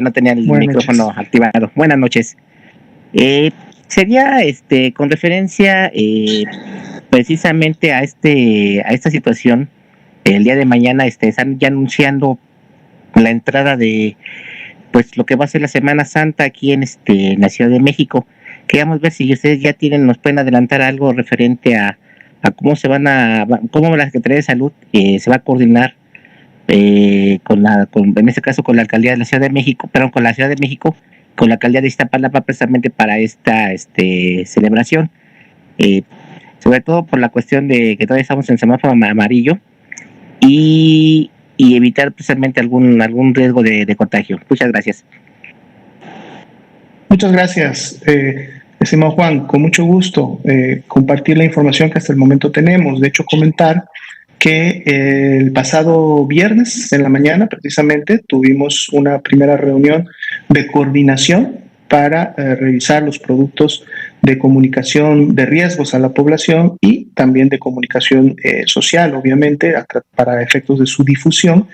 no tenía el Buenas micrófono noches. activado. Buenas noches. Sería con referencia precisamente a esta situación. El día de mañana están ya anunciando la entrada de pues lo que va a ser la Semana Santa aquí en la Ciudad de México. Queríamos ver si ustedes ya nos pueden adelantar algo referente a cómo cómo la Secretaría de Salud se va a coordinar en este caso con la alcaldía de la Ciudad de México, perdón, con la Ciudad de México, con la alcaldía de Iztapalapa precisamente para esta celebración. Eh, Sobre todo por la cuestión de que todavía estamos en semáforo amarillo y evitar precisamente algún riesgo de contagio. Muchas gracias. Muchas gracias, estimado Juan. Con mucho gusto compartir la información que hasta el momento tenemos. De hecho, comentar que el pasado viernes en la mañana precisamente tuvimos una primera reunión de coordinación para revisar los productos de comunicación de riesgos a la población y también de comunicación social, obviamente, para efectos de su difusión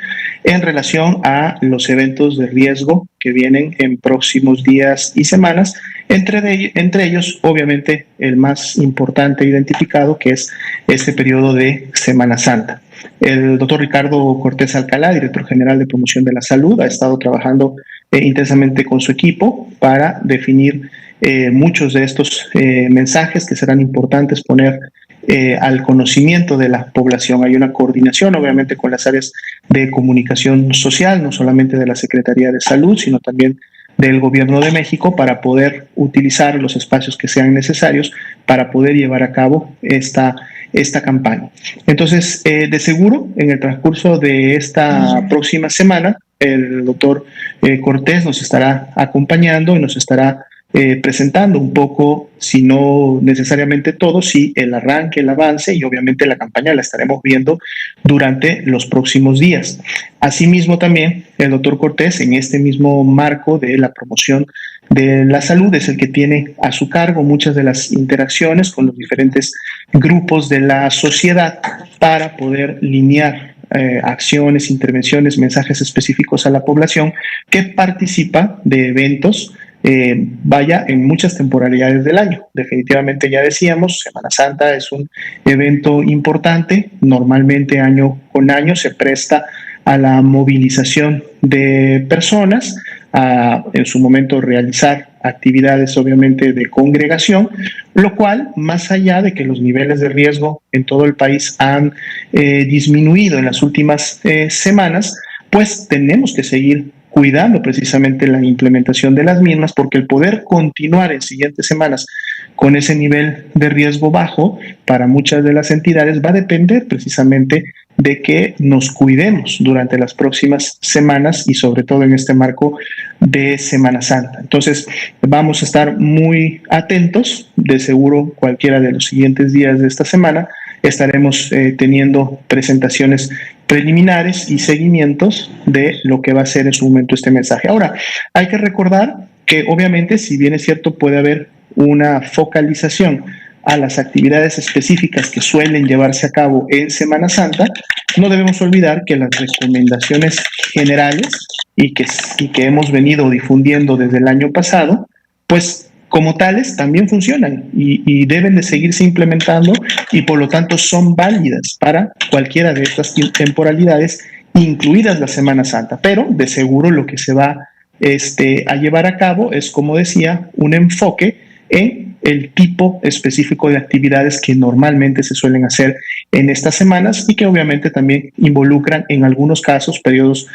en relación a los eventos de riesgo que vienen en próximos días y semanas, entre ellos, obviamente, el más importante identificado, que es este periodo de Semana Santa. El doctor Ricardo Cortés Alcalá, director general de promoción de la salud, ha estado trabajando intensamente con su equipo para definir muchos de estos mensajes que serán importantes poner al conocimiento de la población. Hay una coordinación, obviamente, con las áreas de comunicación social, no solamente de la Secretaría de Salud, sino también del Gobierno de México, para poder utilizar los espacios que sean necesarios para poder llevar a cabo esta campaña. Entonces, de seguro, en el transcurso de esta próxima semana, el doctor Cortés nos estará acompañando y nos estará presentando un poco, si no necesariamente todo, sí el arranque, el avance, y obviamente la campaña la estaremos viendo durante los próximos días. Asimismo, también el doctor Cortés, en este mismo marco de la promoción de la salud, es el que tiene a su cargo muchas de las interacciones con los diferentes grupos de la sociedad para poder linear acciones, intervenciones, mensajes específicos a la población que participa de eventos vaya en muchas temporalidades del año. Definitivamente, ya decíamos, Semana Santa es un evento importante, normalmente año con año se presta a la movilización de personas, a en su momento realizar actividades obviamente de congregación, lo cual, más allá de que los niveles de riesgo en todo el país han disminuido en las últimas semanas, pues tenemos que seguir cuidando precisamente la implementación de las mismas, porque el poder continuar en siguientes semanas con ese nivel de riesgo bajo para muchas de las entidades va a depender precisamente de que nos cuidemos durante las próximas semanas y sobre todo en este marco de Semana Santa. Entonces, vamos a estar muy atentos. De seguro, cualquiera de los siguientes días de esta semana estaremos teniendo presentaciones preliminares y seguimientos de lo que va a ser en su momento este mensaje. Ahora, hay que recordar que obviamente, si bien es cierto, puede haber una focalización a las actividades específicas que suelen llevarse a cabo en Semana Santa, no debemos olvidar que las recomendaciones generales y que hemos venido difundiendo desde el año pasado, pues como tales también funcionan y deben de seguirse implementando y por lo tanto son válidas para cualquiera de estas temporalidades, incluidas la Semana Santa. Pero de seguro lo que se va a llevar a cabo es, como decía, un enfoque en el tipo específico de actividades que normalmente se suelen hacer en estas semanas y que obviamente también involucran en algunos casos periodos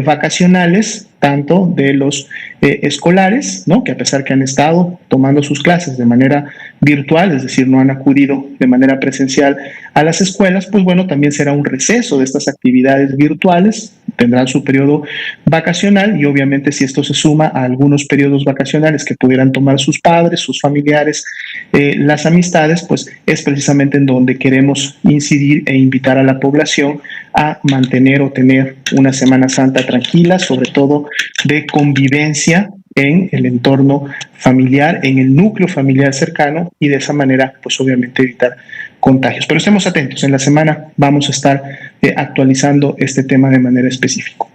vacacionales, tanto de los escolares, ¿no? Que a pesar que han estado tomando sus clases de manera virtual, es decir, no han acudido de manera presencial a las escuelas, pues bueno, también será un receso de estas actividades virtuales, tendrán su periodo vacacional y obviamente si esto se suma a algunos periodos vacacionales que pudieran tomar sus padres, sus familiares, las amistades, pues es precisamente en donde queremos incidir e invitar a la población a mantener o tener una Semana Santa tranquila, sobre todo de convivencia en el entorno familiar, en el núcleo familiar cercano y de esa manera, pues obviamente evitar contagios. Pero estemos atentos, en la semana vamos a estar actualizando este tema de manera específica.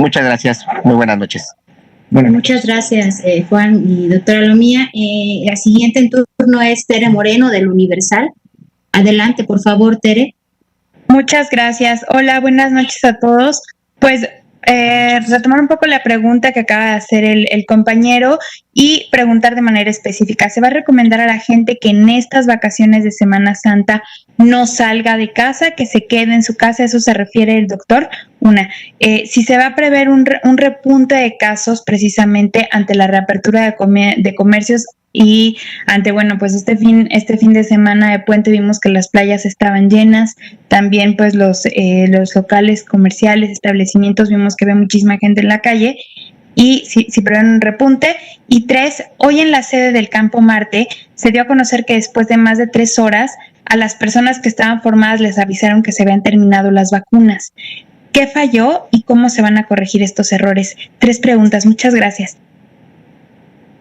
Muchas gracias. Muy buenas noches. Bueno, muchas gracias, Juan y doctora Lomía. La siguiente en turno es Tere Moreno del Universal. Adelante, por favor, Tere. Muchas gracias. Hola, buenas noches a todos. Pues retomar un poco la pregunta que acaba de hacer el compañero y preguntar de manera específica. ¿Se va a recomendar a la gente que en estas vacaciones de Semana Santa no salga de casa, que se quede en su casa? ¿Eso se refiere el doctor? Si se va a prever un repunte de casos precisamente ante la reapertura de comercios y ante, bueno, pues este fin de semana de puente vimos que las playas estaban llenas, también pues los locales comerciales, establecimientos, vimos que había muchísima gente en la calle, y si prevén un repunte. Y 3, hoy en la sede del Campo Marte se dio a conocer que después de más de 3 horas a las personas que estaban formadas les avisaron que se habían terminado las vacunas. ¿Qué falló y cómo se van a corregir estos errores? 3 preguntas, muchas gracias.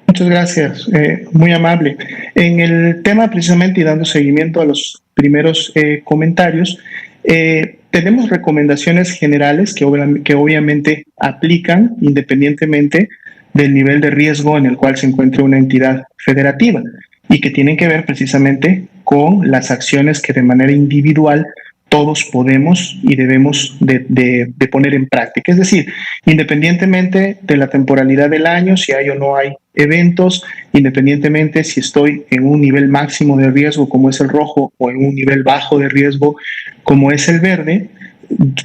Muchas gracias, muy amable. En el tema precisamente y dando seguimiento a los primeros comentarios, tenemos recomendaciones generales que obviamente aplican independientemente del nivel de riesgo en el cual se encuentre una entidad federativa y que tienen que ver precisamente con las acciones que de manera individual todos podemos y debemos de poner en práctica. Es decir, independientemente de la temporalidad del año, si hay o no hay eventos, independientemente si estoy en un nivel máximo de riesgo como es el rojo o en un nivel bajo de riesgo como es el verde,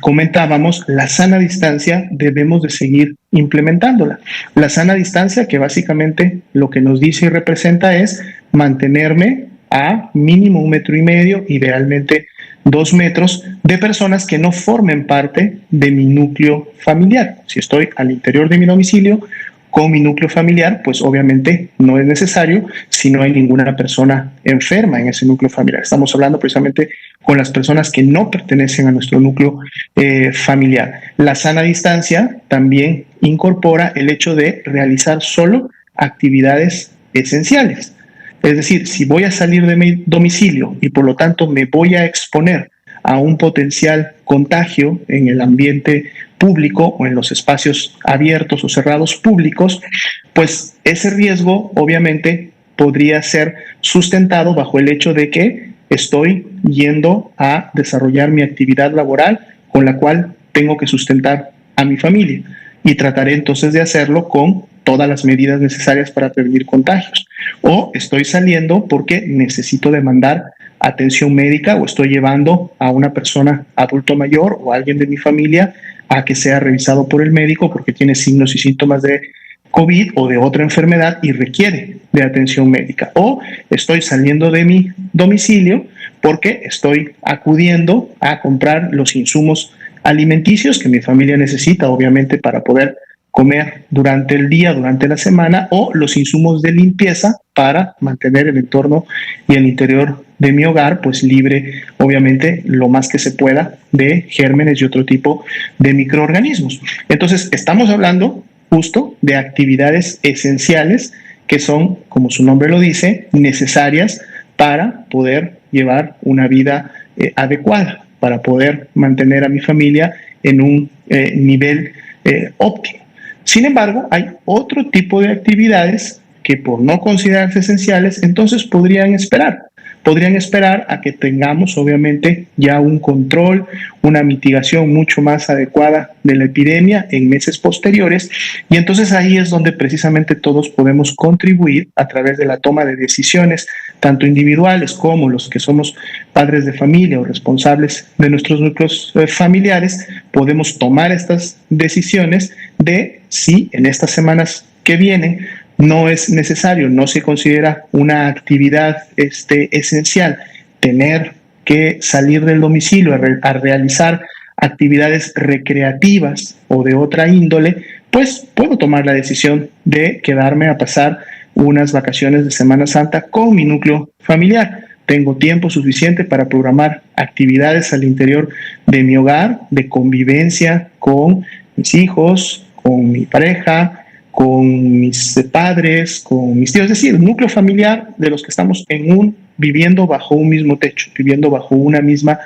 comentábamos, la sana distancia debemos de seguir implementándola. La sana distancia, que básicamente lo que nos dice y representa es mantenerme a mínimo 1,5 metros, idealmente 2 metros, de personas que no formen parte de mi núcleo familiar. Si estoy al interior de mi domicilio con mi núcleo familiar, pues obviamente no es necesario si no hay ninguna persona enferma en ese núcleo familiar. Estamos hablando precisamente con las personas que no pertenecen a nuestro núcleo familiar. La sana distancia también incorpora el hecho de realizar solo actividades esenciales. Es decir, si voy a salir de mi domicilio y por lo tanto me voy a exponer a un potencial contagio en el ambiente público o en los espacios abiertos o cerrados públicos, pues ese riesgo obviamente podría ser sustentado bajo el hecho de que estoy yendo a desarrollar mi actividad laboral con la cual tengo que sustentar a mi familia y trataré entonces de hacerlo con todas las medidas necesarias para prevenir contagios. O estoy saliendo porque necesito demandar atención médica o estoy llevando a una persona adulto mayor o alguien de mi familia a que sea revisado por el médico porque tiene signos y síntomas de COVID o de otra enfermedad y requiere de atención médica. O estoy saliendo de mi domicilio porque estoy acudiendo a comprar los insumos alimenticios que mi familia necesita, obviamente, para poder comer durante el día, durante la semana, o los insumos de limpieza para mantener el entorno y el interior de mi hogar pues libre, obviamente, lo más que se pueda de gérmenes y otro tipo de microorganismos. Entonces, estamos hablando justo de actividades esenciales que son, como su nombre lo dice, necesarias para poder llevar una vida adecuada, para poder mantener a mi familia en un nivel óptimo. Sin embargo, hay otro tipo de actividades que por no considerarse esenciales, entonces podrían esperar a que tengamos obviamente ya un control, una mitigación mucho más adecuada de la epidemia en meses posteriores, y entonces ahí es donde precisamente todos podemos contribuir a través de la toma de decisiones, tanto individuales como los que somos padres de familia o responsables de nuestros núcleos familiares, podemos tomar estas decisiones de si en estas semanas que vienen no es necesario, no se considera una actividad esencial tener que salir del domicilio a realizar actividades recreativas o de otra índole, pues puedo tomar la decisión de quedarme a pasar unas vacaciones de Semana Santa con mi núcleo familiar. Tengo tiempo suficiente para programar actividades al interior de mi hogar, de convivencia con mis hijos, con mi pareja, con mis padres, con mis tíos, es decir, el núcleo familiar de los que estamos viviendo bajo un mismo techo, viviendo bajo una misma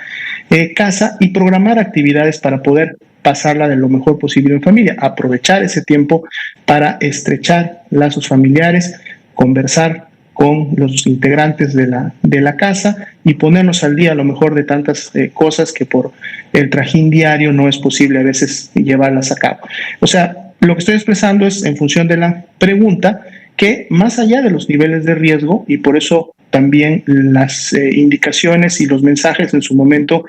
casa, y programar actividades para poder pasarla de lo mejor posible en familia, aprovechar ese tiempo para estrechar lazos familiares, conversar con los integrantes de la casa y ponernos al día a lo mejor de tantas cosas que por el trajín diario no es posible a veces llevarlas a cabo. O sea, lo que estoy expresando es en función de la pregunta que más allá de los niveles de riesgo, y por eso también las indicaciones y los mensajes en su momento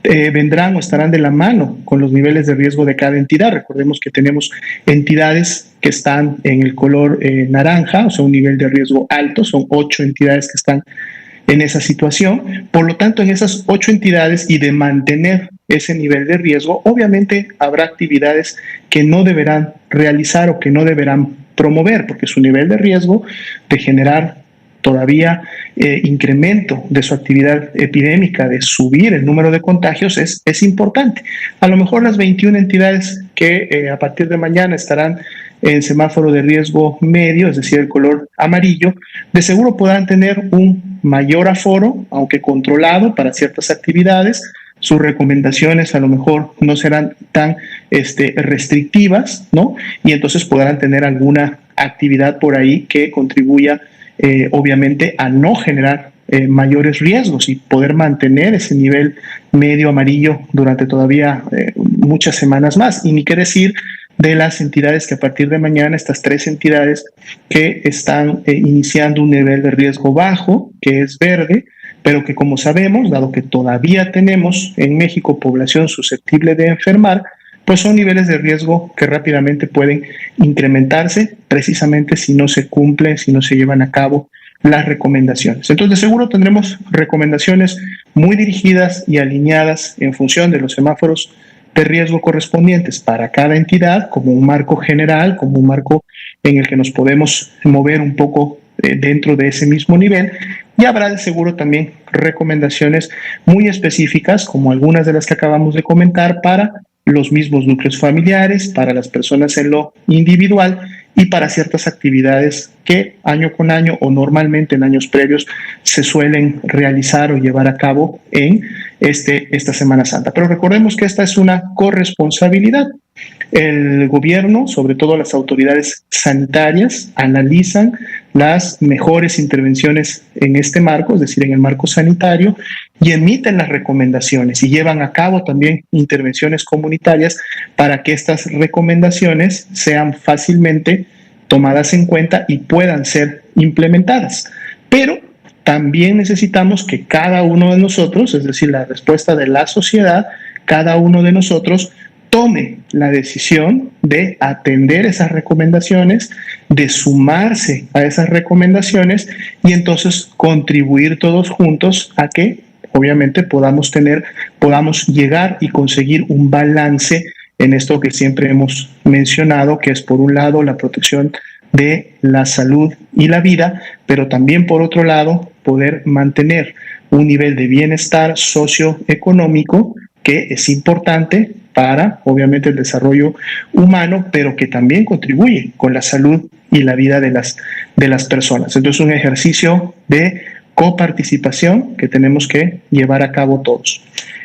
vendrán o estarán de la mano con los niveles de riesgo de cada entidad. Recordemos que tenemos entidades que están en el color naranja, o sea, un nivel de riesgo alto, son 8 entidades que están en esa situación. Por lo tanto, en esas 8 entidades y de mantener ese nivel de riesgo, obviamente habrá actividades que no deberán realizar o que no deberán promover, porque su nivel de riesgo de generar todavía incremento de su actividad epidémica, de subir el número de contagios, es importante. A lo mejor las 21 entidades que a partir de mañana estarán en semáforo de riesgo medio, es decir, el color amarillo, de seguro podrán tener un mayor aforo, aunque controlado para ciertas actividades. Sus recomendaciones a lo mejor no serán tan restrictivas, ¿no? Y entonces podrán tener alguna actividad por ahí que contribuya obviamente a no generar mayores riesgos y poder mantener ese nivel medio amarillo durante todavía muchas semanas más. Y ni qué decir de las entidades que a partir de mañana, estas 3 entidades que están iniciando un nivel de riesgo bajo, que es verde, pero que como sabemos, dado que todavía tenemos en México población susceptible de enfermar, pues son niveles de riesgo que rápidamente pueden incrementarse precisamente si no se cumplen, si no se llevan a cabo las recomendaciones. Entonces, de seguro tendremos recomendaciones muy dirigidas y alineadas en función de los semáforos de riesgo correspondientes para cada entidad, como un marco general, como un marco en el que nos podemos mover un poco dentro de ese mismo nivel. Y habrá de seguro también recomendaciones muy específicas, como algunas de las que acabamos de comentar, para los mismos núcleos familiares, para las personas en lo individual y para ciertas actividades que año con año o normalmente en años previos se suelen realizar o llevar a cabo en esta Semana Santa. Pero recordemos que esta es una corresponsabilidad. El gobierno, sobre todo las autoridades sanitarias, analizan las mejores intervenciones en este marco, es decir, en el marco sanitario, y emiten las recomendaciones y llevan a cabo también intervenciones comunitarias para que estas recomendaciones sean fácilmente tomadas en cuenta y puedan ser implementadas. Pero también necesitamos que cada uno de nosotros, es decir, la respuesta de la sociedad, cada uno de nosotros tome la decisión de atender esas recomendaciones, de sumarse a esas recomendaciones y entonces contribuir todos juntos a que obviamente podamos llegar y conseguir un balance en esto que siempre hemos mencionado, que es por un lado la protección de la salud y la vida, pero también por otro lado poder mantener un nivel de bienestar socioeconómico que es importante para, obviamente, el desarrollo humano, pero que también contribuye con la salud y la vida de las personas. Entonces, un ejercicio de coparticipación que tenemos que llevar a cabo todos.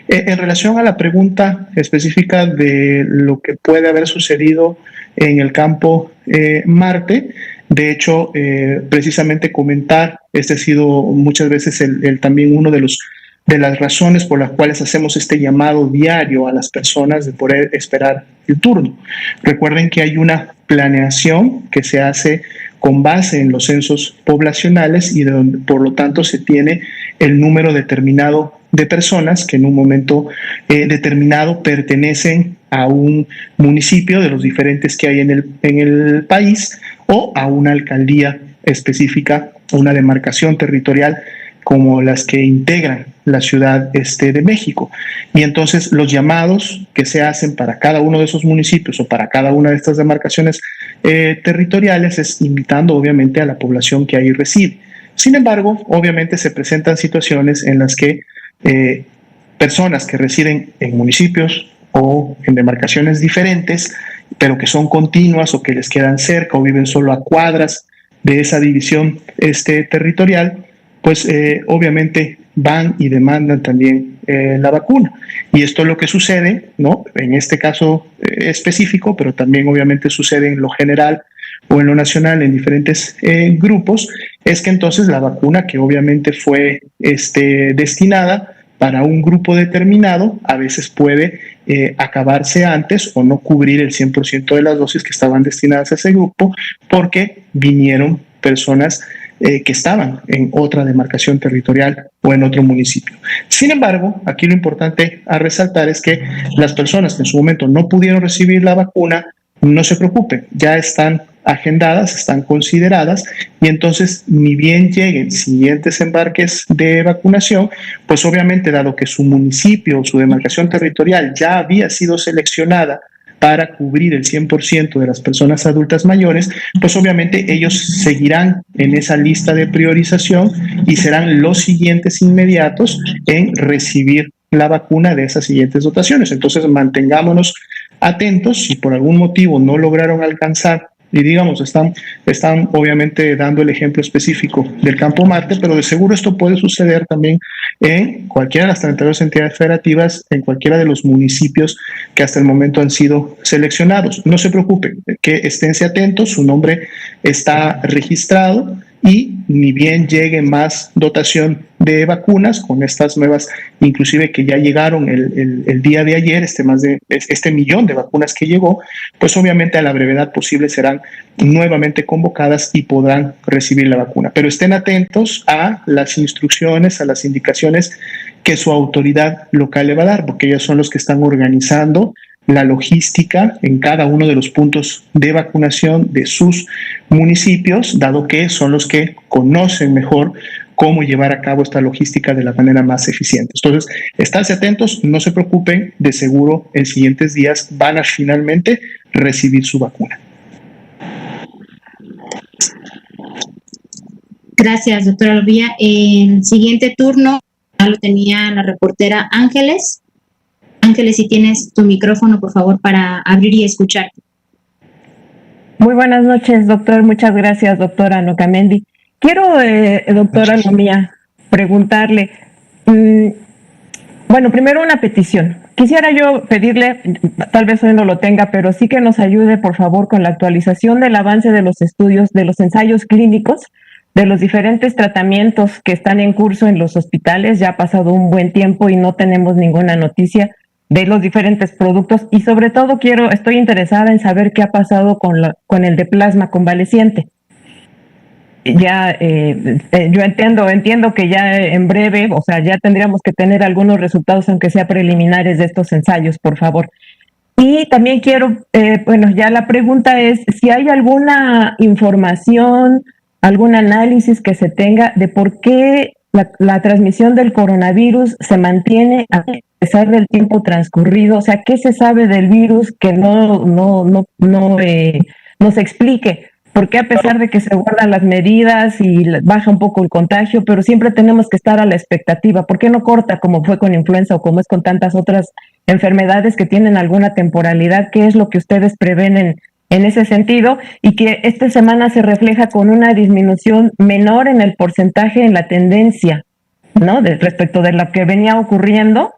En relación a la pregunta específica de lo que puede haber sucedido en el campo Marte, de hecho, precisamente comentar, este ha sido muchas veces también uno de las razones por las cuales hacemos este llamado diario a las personas de poder esperar el turno. Recuerden que hay una planeación que se hace con base en los censos poblacionales y por lo tanto se tiene el número determinado de personas que en un momento determinado pertenecen a un municipio de los diferentes que hay en el país o a una alcaldía específica, una demarcación territorial como las que integran la Ciudad de México. Y entonces los llamados que se hacen para cada uno de esos municipios o para cada una de estas demarcaciones territoriales es invitando obviamente a la población que ahí reside. Sin embargo, obviamente se presentan situaciones en las que personas que residen en municipios o en demarcaciones diferentes, pero que son continuas o que les quedan cerca o viven solo a cuadras de esa división territorial, pues obviamente van y demandan también la vacuna. Y esto es lo que sucede, ¿no? En este caso específico, pero también obviamente sucede en lo general o en lo nacional en diferentes grupos, es que entonces la vacuna que obviamente fue destinada para un grupo determinado a veces puede acabarse antes o no cubrir el 100% de las dosis que estaban destinadas a ese grupo porque vinieron personas que estaban en otra demarcación territorial o en otro municipio. Sin embargo, aquí lo importante a resaltar es que las personas que en su momento no pudieron recibir la vacuna, no se preocupen, ya están agendadas, están consideradas y entonces ni bien lleguen siguientes embarques de vacunación, pues obviamente dado que su municipio o su demarcación territorial ya había sido seleccionada para cubrir el 100% de las personas adultas mayores, pues obviamente ellos seguirán en esa lista de priorización y serán los siguientes inmediatos en recibir la vacuna de esas siguientes dotaciones. Entonces mantengámonos atentos, si por algún motivo no lograron alcanzar y digamos, están obviamente dando el ejemplo específico del Campo Marte, pero de seguro esto puede suceder también en cualquiera de las 32 entidades federativas, en cualquiera de los municipios que hasta el momento han sido seleccionados. No se preocupen, que esténse atentos, su nombre está registrado y ni bien llegue más dotación de vacunas con estas nuevas, inclusive que ya llegaron el día de ayer, este millón de vacunas que llegó, pues obviamente a la brevedad posible serán nuevamente convocadas y podrán recibir la vacuna. Pero estén atentos a las instrucciones, a las indicaciones que su autoridad local le va a dar, porque ellos son los que están organizando la logística en cada uno de los puntos de vacunación de sus municipios, dado que son los que conocen mejor cómo llevar a cabo esta logística de la manera más eficiente. Entonces, estarse atentos, no se preocupen, de seguro en siguientes días van a finalmente recibir su vacuna. Gracias, doctora Lobía. En el siguiente turno lo tenía la reportera Ángeles. Ángeles, si tienes tu micrófono, por favor, para abrir y escuchar. Muy buenas noches, doctor. Muchas gracias, doctora Nocamendi. Quiero, doctora Lomía, preguntarle, bueno, primero una petición. Quisiera yo pedirle, tal vez hoy no lo tenga, pero sí que nos ayude, por favor, con la actualización del avance de los estudios, de los ensayos clínicos, de los diferentes tratamientos que están en curso en los hospitales. Ya ha pasado un buen tiempo y no tenemos ninguna noticia de los diferentes productos y sobre todo estoy interesada en saber qué ha pasado con el de plasma convaleciente. Ya yo entiendo que ya en breve, o sea, ya tendríamos que tener algunos resultados, aunque sea preliminares, de estos ensayos, por favor. Y también quiero, ya la pregunta es si hay alguna información, algún análisis que se tenga de por qué la transmisión del coronavirus se mantiene a pesar del tiempo transcurrido. O sea, ¿qué se sabe del virus que no se explique? ¿Por qué a pesar de que se guardan las medidas y baja un poco el contagio, pero siempre tenemos que estar a la expectativa? ¿Por qué no corta como fue con influenza o como es con tantas otras enfermedades que tienen alguna temporalidad? ¿Qué es lo que ustedes prevén en ese sentido? Y que esta semana se refleja con una disminución menor en el porcentaje, en la tendencia, ¿no? Respecto de lo que venía ocurriendo,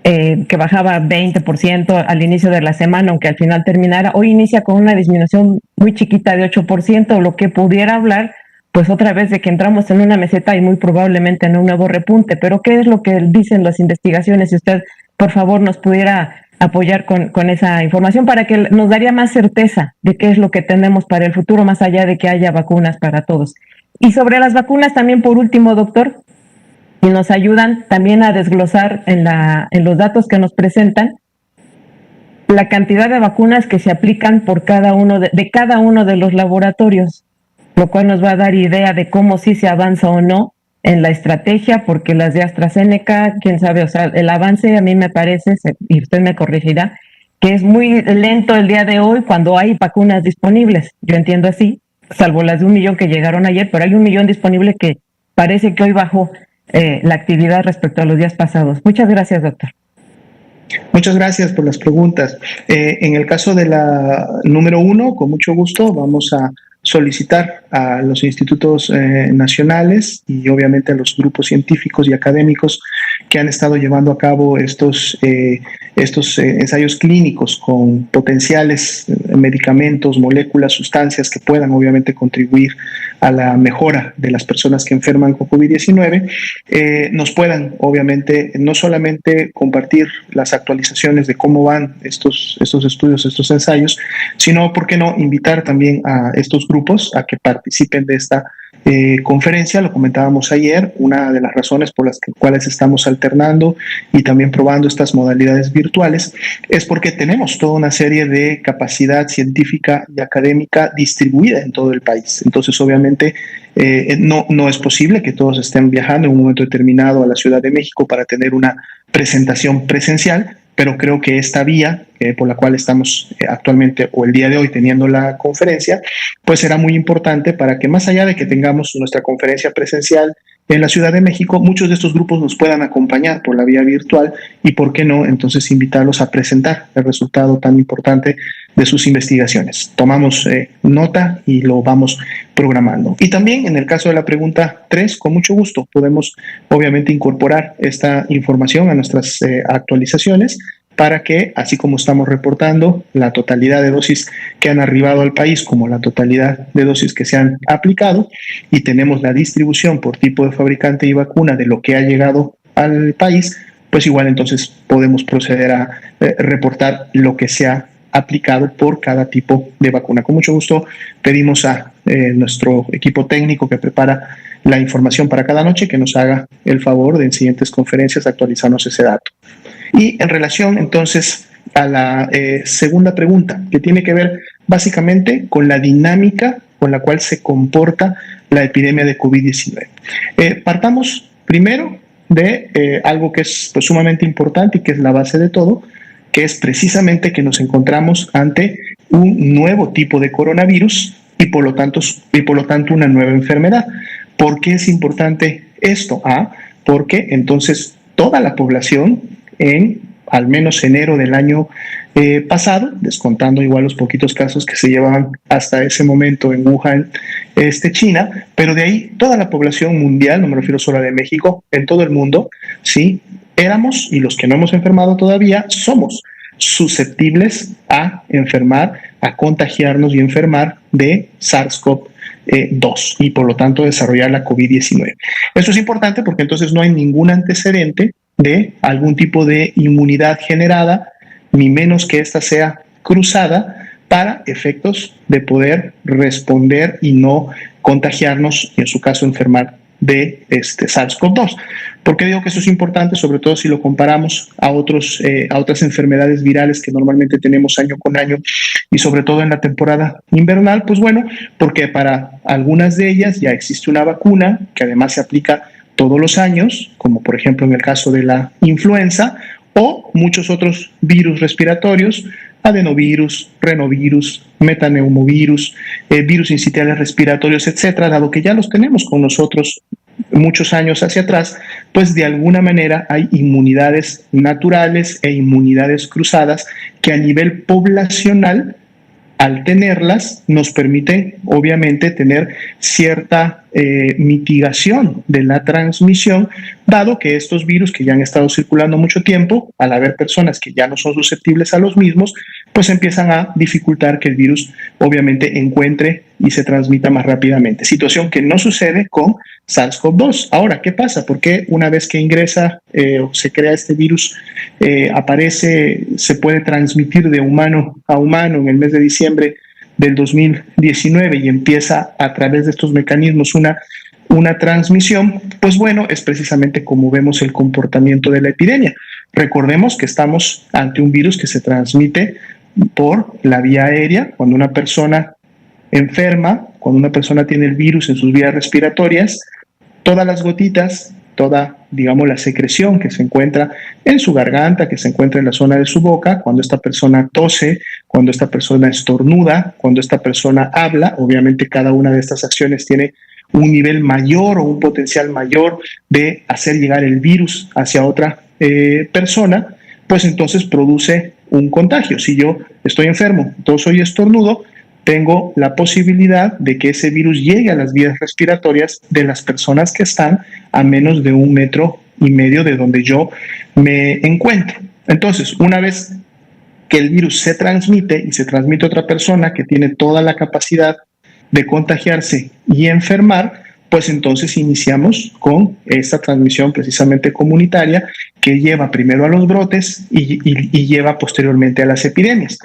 que bajaba 20% al inicio de la semana, aunque al final terminara. Hoy inicia con una disminución muy chiquita de 8%, lo que pudiera hablar, pues otra vez, de que entramos en una meseta y muy probablemente en un nuevo repunte. Pero ¿qué es lo que dicen las investigaciones? Si usted, por favor, nos pudiera apoyar con esa información para que nos daría más certeza de qué es lo que tenemos para el futuro, más allá de que haya vacunas para todos. Y sobre las vacunas también, por último, doctor, y nos ayudan también a desglosar en los datos que nos presentan la cantidad de vacunas que se aplican por cada uno de cada uno de los laboratorios, lo cual nos va a dar idea de cómo sí se avanza o no en la estrategia, porque las de AstraZeneca, quién sabe, o sea, el avance a mí me parece, y usted me corregirá, que es muy lento el día de hoy cuando hay vacunas disponibles. Yo entiendo así, salvo las de 1 millón que llegaron ayer, pero hay 1 millón disponible que parece que hoy bajó la actividad respecto a los días pasados. Muchas gracias, doctor. Muchas gracias por las preguntas. En el caso de la número 1, con mucho gusto vamos solicitar a los institutos nacionales y obviamente a los grupos científicos y académicos que han estado llevando a cabo estos ensayos clínicos con potenciales medicamentos, moléculas, sustancias que puedan obviamente contribuir a la mejora de las personas que enferman con COVID-19, nos puedan obviamente no solamente compartir las actualizaciones de cómo van estos estudios, estos ensayos, sino, ¿por qué no?, invitar también a estos grupos a que participen de esta conferencia. Lo comentábamos ayer, una de las razones por las cuales estamos alternando y también probando estas modalidades virtuales es porque tenemos toda una serie de capacidad científica y académica distribuida en todo el país. Entonces, obviamente, no es posible que todos estén viajando en un momento determinado a la Ciudad de México para tener una presentación presencial, pero creo que esta vía por la cual estamos actualmente o el día de hoy teniendo la conferencia, pues será muy importante para que, más allá de que tengamos nuestra conferencia presencial en la Ciudad de México, muchos de estos grupos nos puedan acompañar por la vía virtual y, ¿por qué no?, entonces invitarlos a presentar el resultado tan importante de sus investigaciones. Tomamos nota y lo vamos programando. Y también en el caso de la pregunta 3, con mucho gusto podemos obviamente incorporar esta información a nuestras actualizaciones para que, así como estamos reportando la totalidad de dosis que han arribado al país como la totalidad de dosis que se han aplicado, y tenemos la distribución por tipo de fabricante y vacuna de lo que ha llegado al país, pues igual entonces podemos proceder a reportar lo que se ha aplicado por cada tipo de vacuna. Con mucho gusto pedimos a nuestro equipo técnico que prepara la información para cada noche que nos haga el favor de en siguientes conferencias actualizarnos ese dato. Y en relación entonces a la segunda pregunta, que tiene que ver básicamente con la dinámica con la cual se comporta la epidemia de COVID-19. Partamos primero de algo que es pues, sumamente importante y que es la base de todo, que es precisamente que nos encontramos ante un nuevo tipo de coronavirus y por lo tanto una nueva enfermedad. ¿Por qué es importante esto? Porque entonces toda la población al menos enero del año pasado, descontando igual los poquitos casos que se llevaban hasta ese momento en Wuhan, China, pero de ahí toda la población mundial, no me refiero solo a de México, en todo el mundo, sí, éramos, y los que no hemos enfermado todavía, somos susceptibles a enfermar, a contagiarnos y enfermar de SARS-CoV-2 y por lo tanto desarrollar la COVID-19. Esto es importante porque entonces no hay ningún antecedente de algún tipo de inmunidad generada, ni menos que ésta sea cruzada para efectos de poder responder y no contagiarnos y en su caso enfermar de SARS-CoV-2. ¿Por qué digo que esto es importante? Sobre todo si lo comparamos a otras enfermedades virales que normalmente tenemos año con año y sobre todo en la temporada invernal. Pues bueno, porque para algunas de ellas ya existe una vacuna que además se aplica todos los años, como por ejemplo en el caso de la influenza o muchos otros virus respiratorios, adenovirus, renovirus, metaneumovirus, virus sincitiales respiratorios, etcétera, dado que ya los tenemos con nosotros muchos años hacia atrás, pues de alguna manera hay inmunidades naturales e inmunidades cruzadas que a nivel poblacional, al tenerlas, nos permiten obviamente tener cierta mitigación de la transmisión, dado que estos virus que ya han estado circulando mucho tiempo, al haber personas que ya no son susceptibles a los mismos, pues empiezan a dificultar que el virus obviamente encuentre y se transmita más rápidamente. Situación que no sucede con SARS-CoV-2. Ahora, ¿qué pasa? ¿Por qué una vez que ingresa o se crea este virus, se puede transmitir de humano a humano en el mes de diciembre del 2019 y empieza a través de estos mecanismos una transmisión? Pues bueno, es precisamente como vemos el comportamiento de la epidemia. Recordemos que estamos ante un virus que se transmite por la vía aérea. Cuando una persona enferma, cuando una persona tiene el virus en sus vías respiratorias, todas las gotitas, toda, digamos, la secreción que se encuentra en su garganta, que se encuentra en la zona de su boca, cuando esta persona tose, cuando esta persona estornuda, cuando esta persona habla, obviamente cada una de estas acciones tiene un nivel mayor o un potencial mayor de hacer llegar el virus hacia otra persona, pues entonces produce un contagio. Si yo estoy enfermo, toso y estornudo, tengo la posibilidad de que ese virus llegue a las vías respiratorias de las personas que están a menos de 1,5 metros de donde yo me encuentro. Entonces, una vez que el virus se transmite y se transmite a otra persona que tiene toda la capacidad de contagiarse y enfermar, pues entonces iniciamos con esta transmisión precisamente comunitaria que lleva primero a los brotes y lleva posteriormente a las epidemias.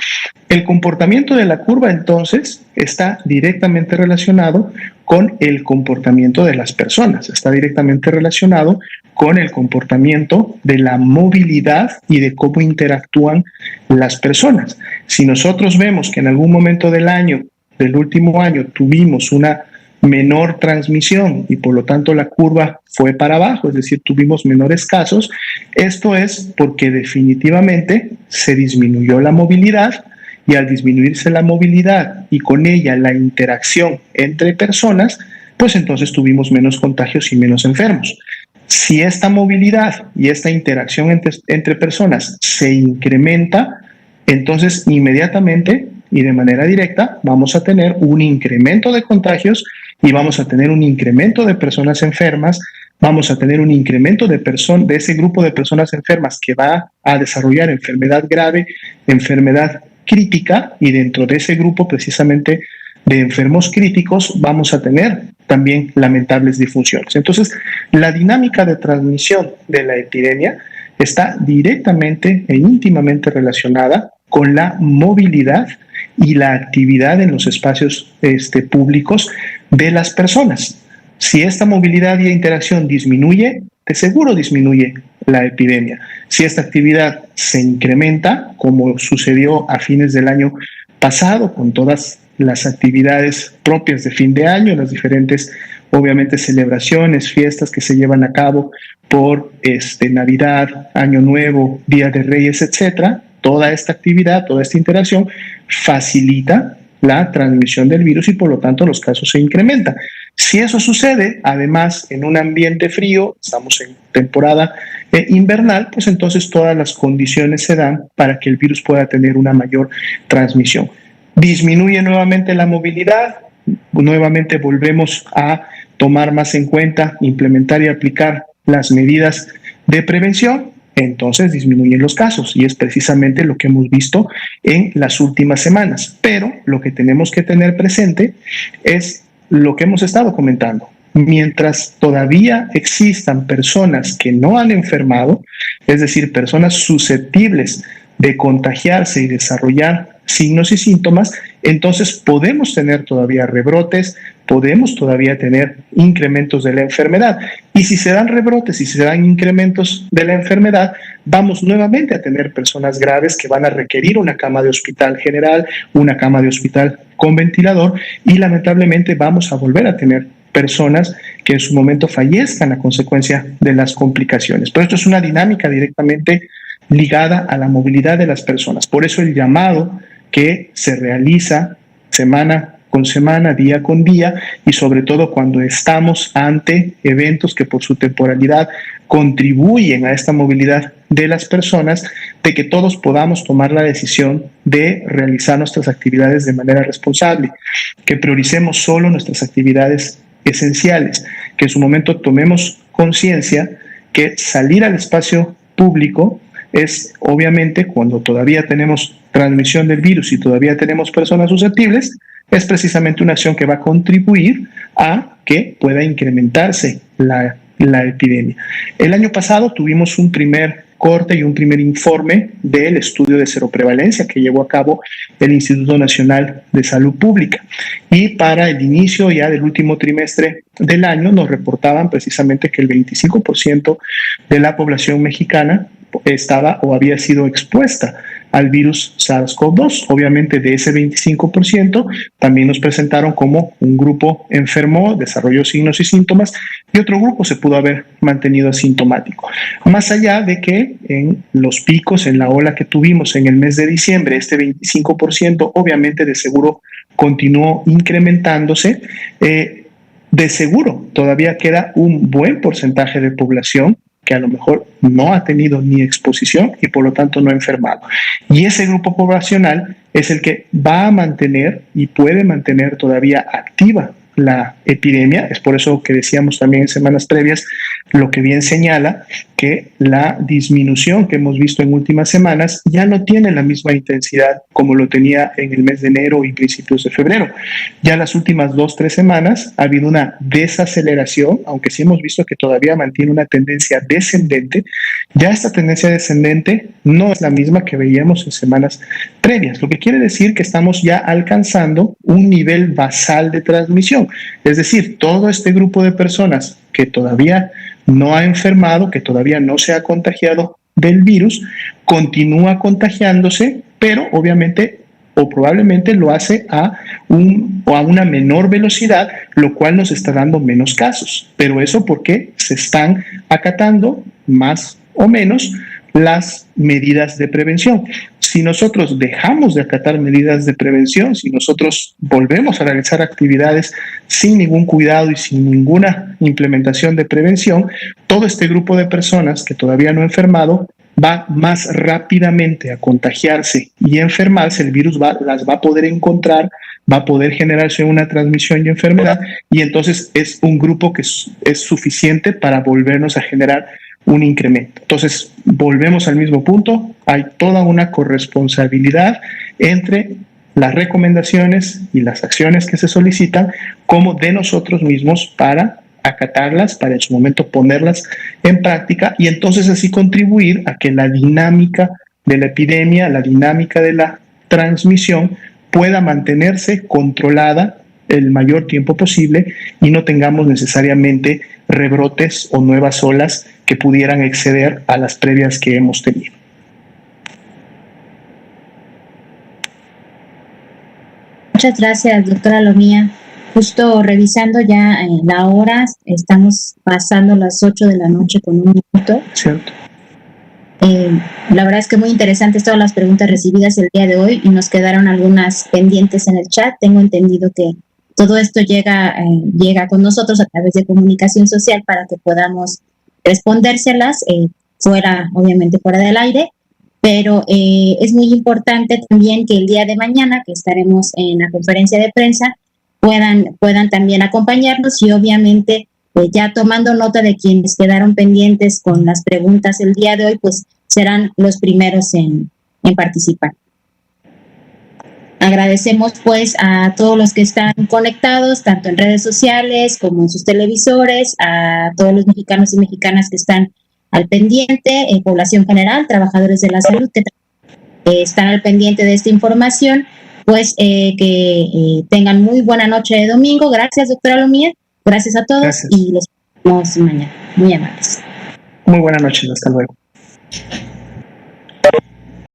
El comportamiento de la curva entonces está directamente relacionado con el comportamiento de las personas, está directamente relacionado con el comportamiento de la movilidad y de cómo interactúan las personas. Si nosotros vemos que en algún momento del último año, tuvimos una menor transmisión y por lo tanto la curva fue para abajo, es decir, tuvimos menores casos, esto es porque definitivamente se disminuyó la movilidad, y al disminuirse la movilidad y con ella la interacción entre personas, pues entonces tuvimos menos contagios y menos enfermos. Si esta movilidad y esta interacción entre personas se incrementa, entonces inmediatamente y de manera directa vamos a tener un incremento de contagios y vamos a tener un incremento de personas enfermas, vamos a tener un incremento de ese grupo de personas enfermas que va a desarrollar enfermedad grave, enfermedad crítica, y dentro de ese grupo precisamente de enfermos críticos vamos a tener también lamentables disfunciones. Entonces, la dinámica de transmisión de la epidemia está directamente e íntimamente relacionada con la movilidad y la actividad en los espacios públicos de las personas. Si esta movilidad y interacción disminuye, de seguro disminuye la epidemia. Si esta actividad se incrementa, como sucedió a fines del año pasado, con todas las actividades propias de fin de año, las diferentes, obviamente, celebraciones, fiestas que se llevan a cabo por Navidad, Año Nuevo, Día de Reyes, etcétera, toda esta actividad, toda esta interacción facilita la transmisión del virus y por lo tanto los casos se incrementan. Si eso sucede, además, en un ambiente frío, estamos en temporada invernal, pues entonces todas las condiciones se dan para que el virus pueda tener una mayor transmisión. Disminuye nuevamente la movilidad, nuevamente volvemos a tomar más en cuenta, implementar y aplicar las medidas de prevención, entonces disminuyen los casos y es precisamente lo que hemos visto en las últimas semanas. Pero lo que tenemos que tener presente es lo que hemos estado comentando. Mientras todavía existan personas que no han enfermado, es decir, personas susceptibles de contagiarse y desarrollar signos y síntomas, entonces podemos tener todavía rebrotes, podemos todavía tener incrementos de la enfermedad. Y si se dan rebrotes y se dan incrementos de la enfermedad, vamos nuevamente a tener personas graves que van a requerir una cama de hospital general, una cama de hospital con ventilador y lamentablemente vamos a volver a tener personas que en su momento fallezcan a consecuencia de las complicaciones. Pero esto es una dinámica directamente ligada a la movilidad de las personas. Por eso el llamado que se realiza semana con semana, día con día, y sobre todo cuando estamos ante eventos que por su temporalidad contribuyen a esta movilidad de las personas, de que todos podamos tomar la decisión de realizar nuestras actividades de manera responsable, que prioricemos solo nuestras actividades esenciales, que en su momento tomemos conciencia que salir al espacio público es obviamente cuando todavía tenemos transmisión del virus y todavía tenemos personas susceptibles, es precisamente una acción que va a contribuir a que pueda incrementarse la epidemia. El año pasado tuvimos un primer corte y un primer informe del estudio de seroprevalencia que llevó a cabo el Instituto Nacional de Salud Pública. Y para el inicio ya del último trimestre del año nos reportaban precisamente que el 25% de la población mexicana estaba o había sido expuesta al virus SARS-CoV-2. Obviamente de ese 25% también nos presentaron como un grupo enfermó, desarrolló signos y síntomas y otro grupo se pudo haber mantenido asintomático. Más allá de que en los picos, en la ola que tuvimos en el mes de diciembre, este 25% obviamente de seguro continuó incrementándose, de seguro todavía queda un buen porcentaje de población que a lo mejor no ha tenido ni exposición y por lo tanto no ha enfermado. Y ese grupo poblacional es el que va a mantener y puede mantener todavía activa la epidemia. Es por eso que decíamos también en semanas previas, lo que bien señala que la disminución que hemos visto en últimas semanas ya no tiene la misma intensidad como lo tenía en el mes de enero y principios de febrero. Ya las últimas 2-3 semanas ha habido una desaceleración, aunque sí hemos visto que todavía mantiene una tendencia descendente. Ya esta tendencia descendente no es la misma que veíamos en semanas previas, lo que quiere decir que estamos ya alcanzando un nivel basal de transmisión. Es decir, todo este grupo de personas que todavía no ha enfermado, que todavía no se ha contagiado del virus, continúa contagiándose, pero obviamente o probablemente lo hace a una menor velocidad, lo cual nos está dando menos casos. Pero eso porque se están acatando más o menos las medidas de prevención. Si nosotros dejamos de acatar medidas de prevención, si nosotros volvemos a realizar actividades sin ningún cuidado y sin ninguna implementación de prevención, todo este grupo de personas que todavía no ha enfermado va más rápidamente a contagiarse y enfermarse. El virus las va a poder encontrar, va a poder generarse una transmisión y enfermedad, y entonces es un grupo que es suficiente para volvernos a generar un incremento. Entonces, volvemos al mismo punto, hay toda una corresponsabilidad entre las recomendaciones y las acciones que se solicitan, como de nosotros mismos para acatarlas, para en su momento ponerlas en práctica y entonces así contribuir a que la dinámica de la epidemia, la dinámica de la transmisión pueda mantenerse controlada el mayor tiempo posible y no tengamos necesariamente rebrotes o nuevas olas que pudieran exceder a las previas que hemos tenido. Muchas gracias, doctora Lomía. Justo revisando ya la hora, estamos pasando las 8 de la noche con 1 minuto. Cierto. La verdad es que muy interesantes todas las preguntas recibidas el día de hoy y nos quedaron algunas pendientes en el chat. Tengo entendido que todo esto llega con nosotros a través de comunicación social para que podamos respondérselas obviamente fuera del aire, pero es muy importante también que el día de mañana, que estaremos en la conferencia de prensa, puedan también acompañarnos y obviamente ya tomando nota de quienes quedaron pendientes con las preguntas el día de hoy, pues serán los primeros en participar. Agradecemos pues a todos los que están conectados, tanto en redes sociales como en sus televisores, a todos los mexicanos y mexicanas que están al pendiente, población general, trabajadores de la salud que están al pendiente de esta información, pues que tengan muy buena noche de domingo. Gracias, doctora Lomía, gracias a todos. Gracias. Y los vemos mañana. Muy amables. Muy buenas noches, hasta luego.